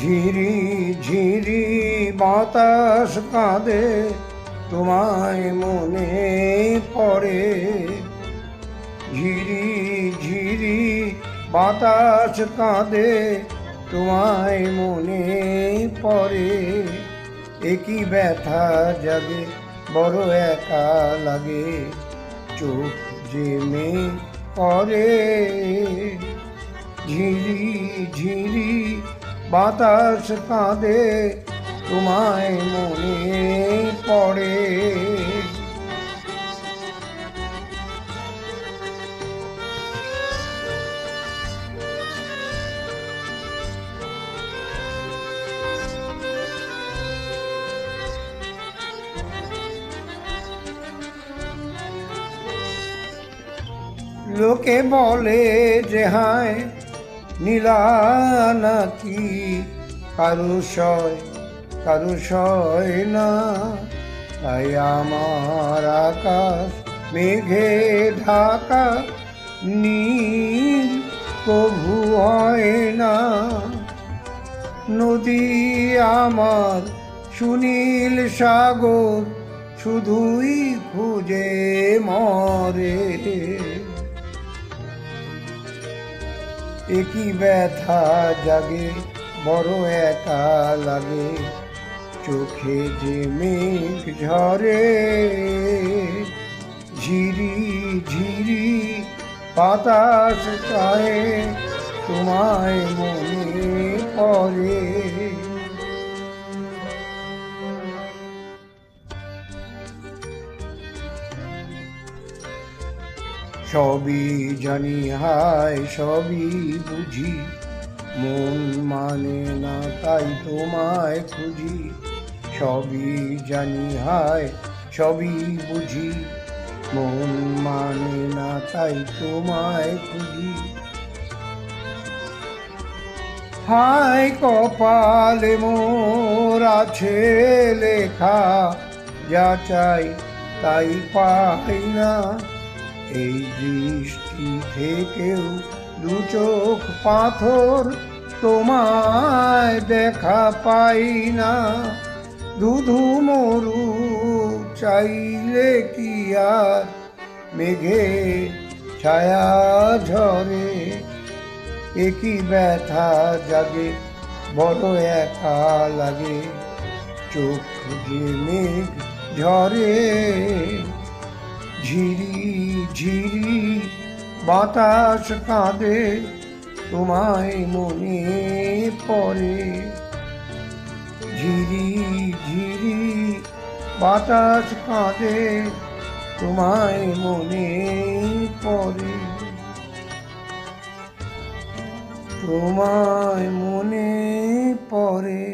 ঝিরি ঝিরি বাতাস কাঁদে, তোমায় মনে পড়ে। ঝিরি ঝিরি বাতাস কাঁদে, তোমায় মনে পড়ে। একই ব্যথা জাগে, বড় একা লাগে, চোখ যে মেঘ করে। ঝিরি ঝিরি বাতাস কাঁদে, তোমায় মনে পড়ে। লোকে বলে যে হায় নীলা নাকি, কারু সয় না। তাই আমার আকাশ মেঘে ঢাকা, নীল কভু হয় না। নদী আমার সুনীল সাগর, শুধুই খুঁজে মরে। একই ব্যথা জাগে, বড় একা লাগে, চোখে যে মেঘ ঝরে। ঝিরি ঝিরি বাতাস গায়ে, তোমায় মনে পড়ে। সবই জানি হায় সবই বুঝি, মন মানে না তাই তোমায় খুঁজি। সবই জানি হায় সবই বুঝি, মন মানে না তাই তোমায় খুঁজি। হায় কপালে মোর আছে লেখা, যা চাই তাই পাই না। এই দৃষ্টি থেকেও দু চোখ পাথর, তোমায় দেখা পাই না। ধুধু মরু চাইলে কি আর মেঘে ছায়া ঝরে। একই ব্যথা জাগে, বড় একা লাগে, চোখ যে মেঘ ঝরে। ঝিরি ঝিরি বাতাস কাঁদে, তোমায় মনে পড়ে। ঝিরি ঝিরি বাতাস কাঁদে, তোমায় মনে পড়ে। তোমায় মনে পড়ে।